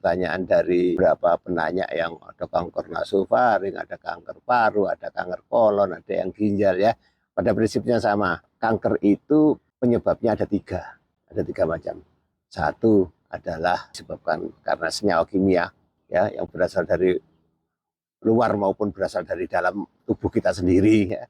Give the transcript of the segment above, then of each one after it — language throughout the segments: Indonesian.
pertanyaan dari beberapa penanya yang ada kanker nasofaring, ada kanker paru, ada kanker kolon, ada yang ginjal ya. Pada prinsipnya sama. Kanker itu penyebabnya ada tiga macam. Satu adalah disebabkan karena senyawa kimia ya yang berasal dari luar maupun berasal dari dalam tubuh kita sendiri ya.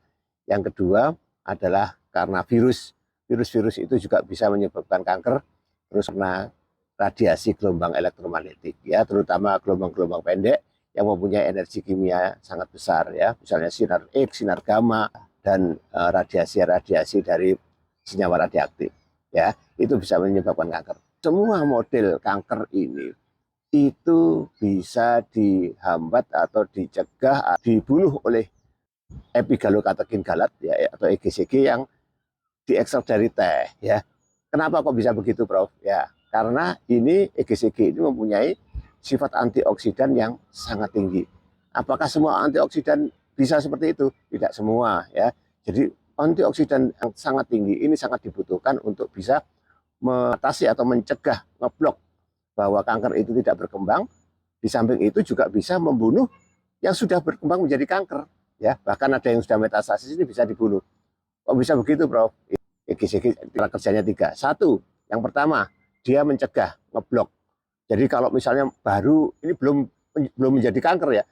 Yang kedua adalah karena virus. Virus-virus itu juga bisa menyebabkan kanker terus karena radiasi gelombang elektromagnetik ya, terutama gelombang-gelombang pendek yang mempunyai energi kimia sangat besar ya, misalnya sinar X, sinar gamma dan radiasi-radiasi dari senyawa radioaktif ya, itu bisa menyebabkan kanker. Semua model kanker ini itu bisa dihambat atau dicegah, dibunuh oleh epigallocatechin galat ya, atau EGCG yang diekstrak dari teh ya. Kenapa kok bisa begitu, Prof? Ya, karena ini EGCG ini mempunyai sifat antioksidan yang sangat tinggi. Apakah semua antioksidan bisa seperti itu? Tidak semua ya. Jadi antioksidan yang sangat tinggi ini sangat dibutuhkan untuk bisa mengatasi atau mencegah, ngeblok bahwa kanker itu tidak berkembang. Di samping itu juga bisa membunuh yang sudah berkembang menjadi kanker ya. Bahkan ada yang sudah metastasis ini bisa dibunuh. Kok bisa begitu, Prof? EGCG cara kerjanya tiga. Satu, yang pertama dia mencegah, ngeblok. Jadi kalau misalnya baru ini belum menjadi kanker ya,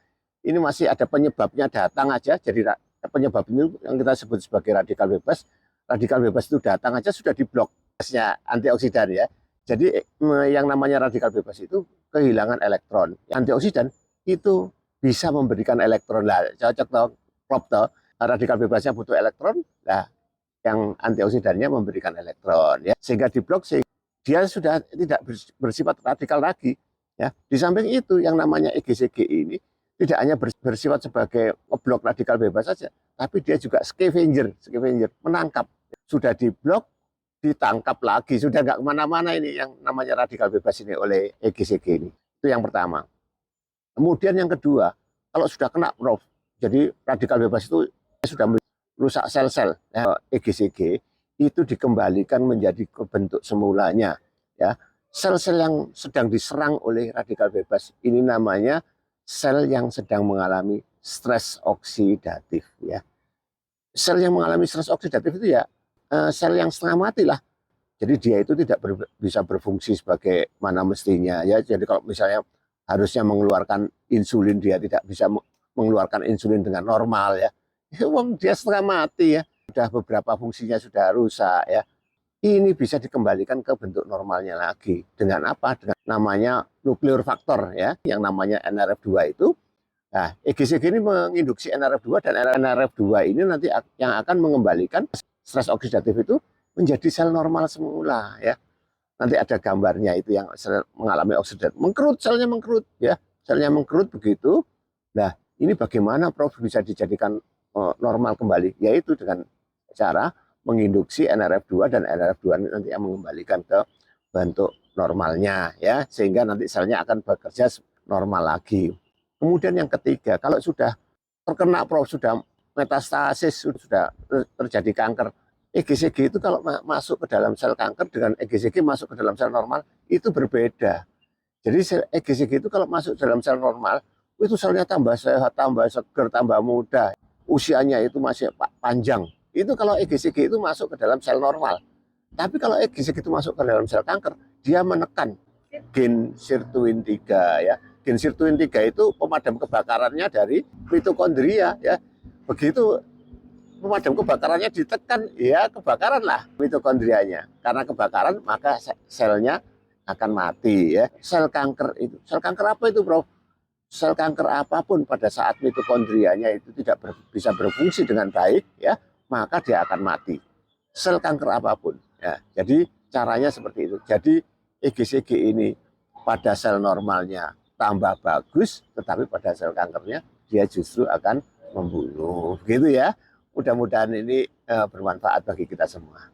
ini masih ada penyebabnya datang aja. Jadi penyebab ini yang kita sebut sebagai radikal bebas. Radikal bebas itu datang aja sudah diblok antioksidan ya. Jadi yang namanya radikal bebas itu kehilangan elektron. Antioksidan itu bisa memberikan elektron lah. Cocok toh, klop toh. Radikal bebasnya butuh elektron, nah yang antioksidannya memberikan elektron ya, sehingga diblok sehingga dia sudah tidak bersifat radikal lagi ya. Di samping itu yang namanya EGCG ini tidak hanya bersifat sebagai ngeblok radikal bebas saja, tapi dia juga scavenger, menangkap. Sudah diblok, ditangkap lagi, sudah nggak kemana-mana ini yang namanya radikal bebas ini oleh EGCG ini. Itu yang pertama. Kemudian yang kedua, kalau sudah kena, Prof, jadi radikal bebas itu sudah rusak sel-sel ya, EGCG itu dikembalikan menjadi bentuk semulanya ya. Sel-sel yang sedang diserang oleh radikal bebas ini namanya sel yang sedang mengalami stres oksidatif ya. Sel yang mengalami stres oksidatif itu ya sel yang setengah mati lah. Jadi dia itu tidak bisa berfungsi sebagai mana mestinya ya. Jadi kalau misalnya harusnya mengeluarkan insulin, dia tidak bisa mengeluarkan insulin dengan normal ya. Dia setengah mati ya, sudah beberapa fungsinya sudah rusak ya. Ini bisa dikembalikan ke bentuk normalnya lagi. Dengan apa? Dengan namanya nuklear faktor ya, yang namanya NRF2 itu. Nah, EGCG ini menginduksi NRF2 dan NRF2 ini nanti yang akan mengembalikan stres oksidatif itu menjadi sel normal semula ya. Nanti ada gambarnya itu yang sel mengalami oksidatif. Mengkerut, selnya mengkerut ya. Selnya mengkerut begitu. Nah, ini bagaimana, Prof, bisa dijadikan normal kembali, yaitu dengan cara menginduksi NRF2 dan NRF2 nanti yang mengembalikan ke bentuk normalnya ya, sehingga nanti selnya akan bekerja normal lagi. Kemudian yang ketiga, kalau sudah terkena, Prof, sudah metastasis, sudah terjadi kanker, EGCG itu kalau masuk ke dalam sel kanker dengan EGCG masuk ke dalam sel normal itu berbeda. Jadi EGCG itu kalau masuk dalam sel normal itu selnya tambah sehat, tambah seger, tambah muda, usianya itu masih panjang. Itu kalau EGCG itu masuk ke dalam sel normal. Tapi kalau EGCG itu masuk ke dalam sel kanker, dia menekan gen sirtuin 3 ya. Gen sirtuin 3 itu pemadam kebakarannya dari mitokondria ya. Begitu pemadam kebakarannya ditekan, ya kebakaran lah mitokondrianya. Karena kebakaran maka selnya akan mati ya. Sel kanker itu, sel kanker apa itu, Prof? Sel kanker apapun pada saat mitokondrianya itu tidak bisa berfungsi dengan baik ya, maka dia akan mati. Sel kanker apapun ya. Jadi caranya seperti itu. Jadi EGCG ini pada sel normalnya tambah bagus, tetapi pada sel kankernya dia justru akan membunuh. Begitu ya. Mudah-mudahan ini bermanfaat bagi kita semua.